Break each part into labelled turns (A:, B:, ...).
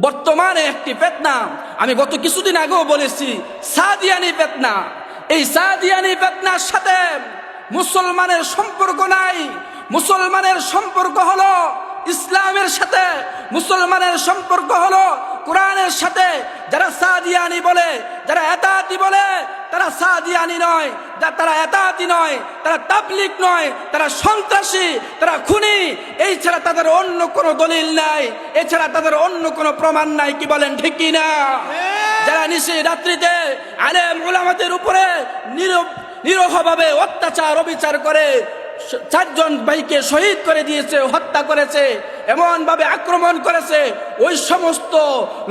A: বর্তমানে একটি ফিতনা, আমি গত কিছুদিন আগেও বলেছি, সাদিয়ানি ফিতনা। এই সাদিয়ানি ফিতনার সাথে মুসলমানের সম্পর্ক নাই। মুসলমানের সম্পর্ক হলো ইসলামের সাথে, মুসলমানের সম্পর্ক হলো কোরআনের সাথে। যারা সাদিয়ানি বলে, যারা এতাতি বলে, তারা সাদিয়ানি নয়, তারা এতাতি নয়, তারা তাবলিগ নয়, তারা সন্ত্রাসী, তারা খুনি। এই ছাড়া তাদের অন্য কোনো দলিল নাই, এছাড়া তাদের অন্য কোনো প্রমাণ নাই। কি বলেন ঠিক কি না? যারা নিশি রাত্রিতে আলেম উলামাদের উপরে নিরহভাবে অত্যাচার অবিচার করে 4 জন ভাইকে শহীদ করে দিয়েছে, হত্যা করেছে, এমন ভাবে আক্রমণ করেছে, ওই সমস্ত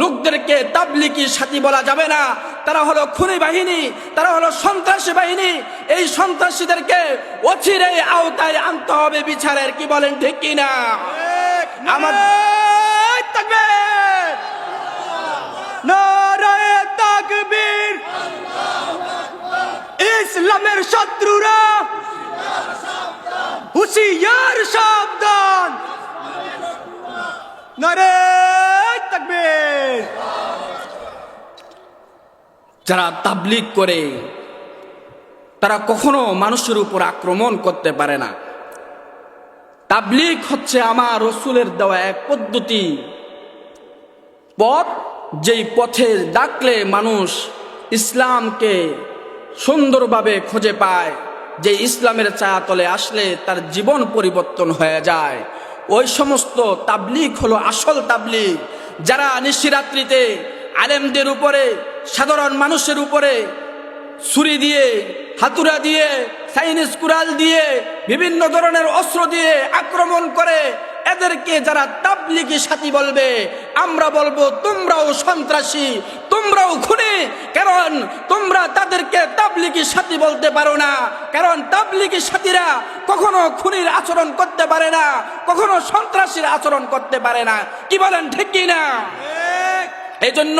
A: লোকদেরকে তাবলিগি সাথী বলা যাবে না। তারা হলো খুনি বাহিনী, তারা হলো সন্ত্রাসী বাহিনী। এই সন্ত্রাসীদেরকে অচিরেই আওতায় আনতে হবে বিচারের। কি বলেন ঠিক কি না?
B: নারায়ে তাকবীর, নারায়ে তাকবীর। ইসলামের শত্রুরা হুঁশিয়ার সাবধান, নারায়ে তাকবীর।
A: যারা তাবলিগ করে তারা কখনো মানুষের উপর আক্রমণ করতে পারে না। তাবলিগ হচ্ছে আমার রসুলের দেওয়া এক পদ্ধতি, পথ, যেই পথে ডাকলে মানুষ ইসলামকে সুন্দরভাবে খুঁজে পায়, যে ইসলামের ছায়াতলে আসলে তার জীবন পরিবর্তন হয়ে যায়। ওই সমস্ত তাবলিগ হলো আসল তাবলিগ। যারা নিশিরাত্রিতে আলেমদের উপরে, সাধারণ মানুষের উপরে ছুরি দিয়ে, হাতুড়া দিয়ে, চাইনিজ কুড়াল দিয়ে, বিভিন্ন ধরনের অস্ত্র দিয়ে আক্রমণ করে, এদেরকে যারা তাবলিগি সাথী বলবে, আমরা বলবো তোমরাও সন্ত্রাসী, তোমরাও খুনি। কারণ তোমরা তাদেরকে তাবলিগি সাথী বলতে পারো না। কারণ তাবলিগি সাথীরা কখনো খুনির আচরণ করতে পারে না, কখনো সন্ত্রাসীর আচরণ করতে পারে না। কি বলেন ঠিক কি না? এই জন্য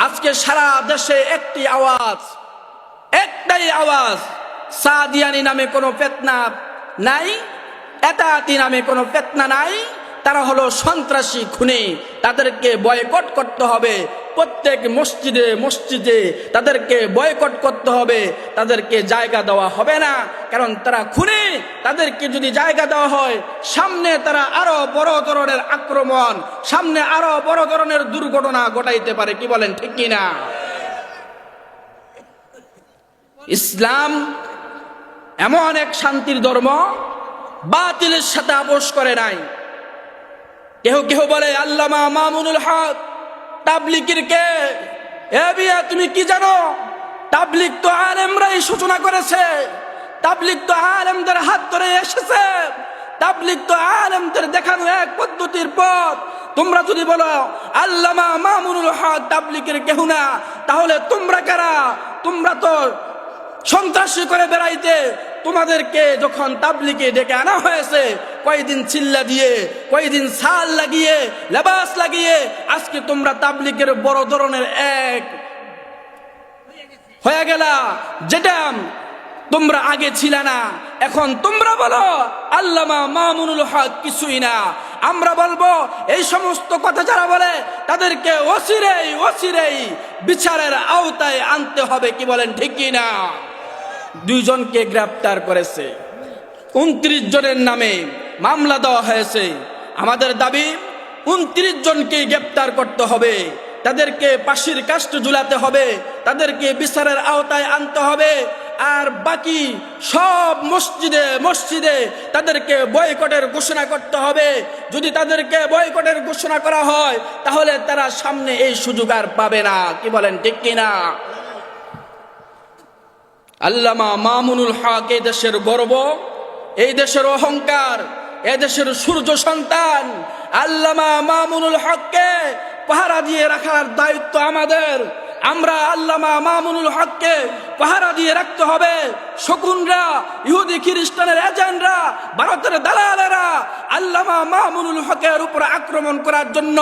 A: আজকে সারা দেশে একটি আওয়াজ, একটাই আওয়াজ, সাদিয়ানি নামে কোনো ফিতনা নাই, এতাতি নামে কোনো ফিতনা নাই। তারা হলো সন্ত্রাসী, খুনি। তাদেরকে বয়কট করতে হবে। প্রত্যেক মসজিদে মসজিদে তাদেরকে বয়কট করতে হবে। তাদেরকে জায়গা দেওয়া হবে না, কারণ তারা খুনি। তাদেরকে যদি জায়গা দেওয়া হয়, সামনে তারা আরো বড় ধরনের আক্রমণ, সামনে আরো বড় ধরনের দুর্ঘটনা ঘটাইতে পারে। কি বলেন ঠিক কি না? ইসলাম এমন এক শান্তির ধর্ম, বাতিলের সাথে আপোষ করে নাই। কেউ কেউ বলে আল্লামা মামুনুল হক তাবলিগের কে? এ বিয়া, তুমি কি জানো? তাবলিগ তো আলেমরাই সূচনা করেছে, তাবলিগ তো আলেমদের হাত ধরে এসেছে, তাবলিগ তো আলেমদের দেখানো এক পদ্ধতির পথ। তোমরা যদি বলো আল্লামা মামুনুল হক তাবলিগের কেউ না, তাহলে তোমরা কারা? তোমরা তো সন্ত্রাসী করে বেড়াইতে। তোমাদেরকে যখন তাবলিগে ডেকে আনা হয়েছে, কয়েকদিন চিল্লা দিয়ে, কয়েকদিন সাল লাগিয়ে, লেবাস লাগিয়ে, আজকে তোমরা তাবলিগের বড় ধরনের এক হয়ে গেলা, যেটা তোমরা আগে ছিল না। এখন তোমরা বলো আল্লামা মামুনুল হক কিছুই না। আমরা বলবো এই সমস্ত কথা যারা বলে তাদেরকে অচিরেই বিচারের আওতায় আনতে হবে। কি বলেন ঠিক কি না? 2 জনকে গ্রেফতার করেছে, 29 জনের নামে মামলা দেওয়া হয়েছে। আমাদের দাবি 29 জনকে গ্রেফতার করতে হবে, তাদেরকে ফাঁসির কাস্টে ঝুলাতে হবে, তাদেরকে বিচারের আওতায় আনতে হবে। আর বাকি সব মসজিদে মসজিদে তাদেরকে বয়কটের ঘোষণা করতে হবে। যদি তাদেরকে বয়কটের ঘোষণা করা হয়, তাহলে তারা সামনে এই সুযোগ আর পাবে না। কি বলেন ঠিক কিনা? আল্লামা মামুনুল হক এই দেশের গর্ব, এই দেশের অহংকার, এই দেশের সূর্য সন্তান। আল্লামা মামুনুল হককে পাহারা দিয়ে রাখার দায়িত্ব আমাদের। আমরা আল্লামা মামুনুল হককে পাহারা দিয়ে রাখতে হবে। শকুনরা, ইহুদি খ্রিস্টানের এজেন্টরা, ভারতের দালালেরা আল্লামা মামুনুল হকের উপর আক্রমণ করার জন্য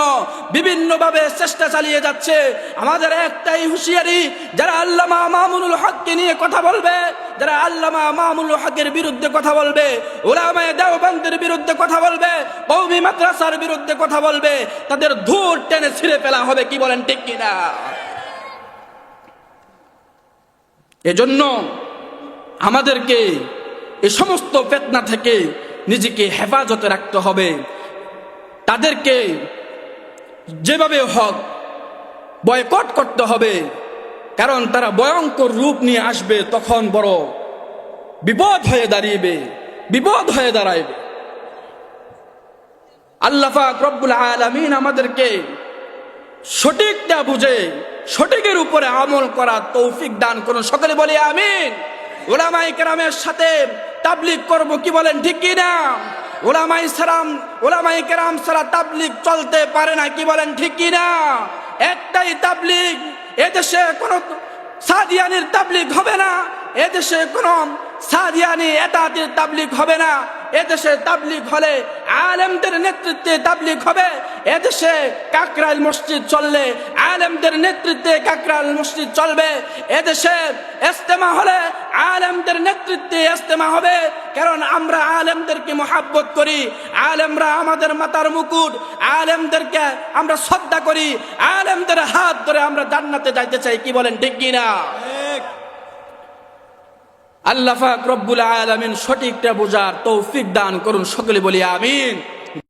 A: বিভিন্নভাবে চেষ্টা চালিয়ে যাচ্ছে। আমাদের একটাই হুঁশিয়ারি, যারা আল্লামা মামুনুল হককে নিয়ে কথা বলবে, যারা আল্লামা মামুনুল হকের বিরুদ্ধে কথা বলবে, উলামায়ে দেওবন্দের বিরুদ্ধে কথা বলবে, কওমি মাদ্রাসার বিরুদ্ধে কথা বলবে, তাদের ধূর টেনে ছিঁড়ে ফেলা হবে। কি বলেন ঠিক কিনা? এজন্য আমাদেরকে এই সমস্ত ফিতনা থেকে নিজেকে হেফাজতে রাখতে হবে। তাদেরকে যেভাবে হোক বয়কট করতে হবে, কারণ তারা ভয়ঙ্কর রূপ নিয়ে আসবে, তখন বড় বিপদ হয়ে দাঁড়াইবে। আল্লাহ পাক রব্বুল আলামিন আমাদেরকে সঠিকটা বুঝে সঠিকের উপরে আমল করার তৌফিক দান করুন। সকলে বলি আমিন। উলামায়ে কেরামের সাথে তাবলীগ করব, কি বলেন ঠিক কিনা? উলামায়ে কেরাম ছাড়া তাবলীগ চলতে পারে না, কি বলেন ঠিক কিনা? একটাই তাবলীগ, এদেশে কোন সাদিয়ানির তাবলীগ হবে না, এদেশে কোন সাদিয়ানি এতাতির তাবলীগ হবে না। এদেশে তাবলীগ হলে আলেমদের নেতৃত্বে তাবলীগ হবে। এদেশে কাকরাইল মসজিদ চললে আলেমদের নেতৃত্বে কাকরাইল মসজিদ চলবে। এদেশে ইজতেমা হলে আলেমদের নেতৃত্বে ইজতেমা হবে, কারণ আমরা আলেমদেরকে মহব্বত করি। আলেমরা আমাদের মাথার মুকুট, আলেমদেরকে আমরা শ্রদ্ধা করি, আলেমদের হাত ধরে আমরা জান্নাতে যাইতে চাই। কি বলেন ঠিক কিনা? আল্লাহ পাক রব্বুল আলামিন সঠিকটা বোঝার তৌফিক দান করুন। সকলে বলি আমিন।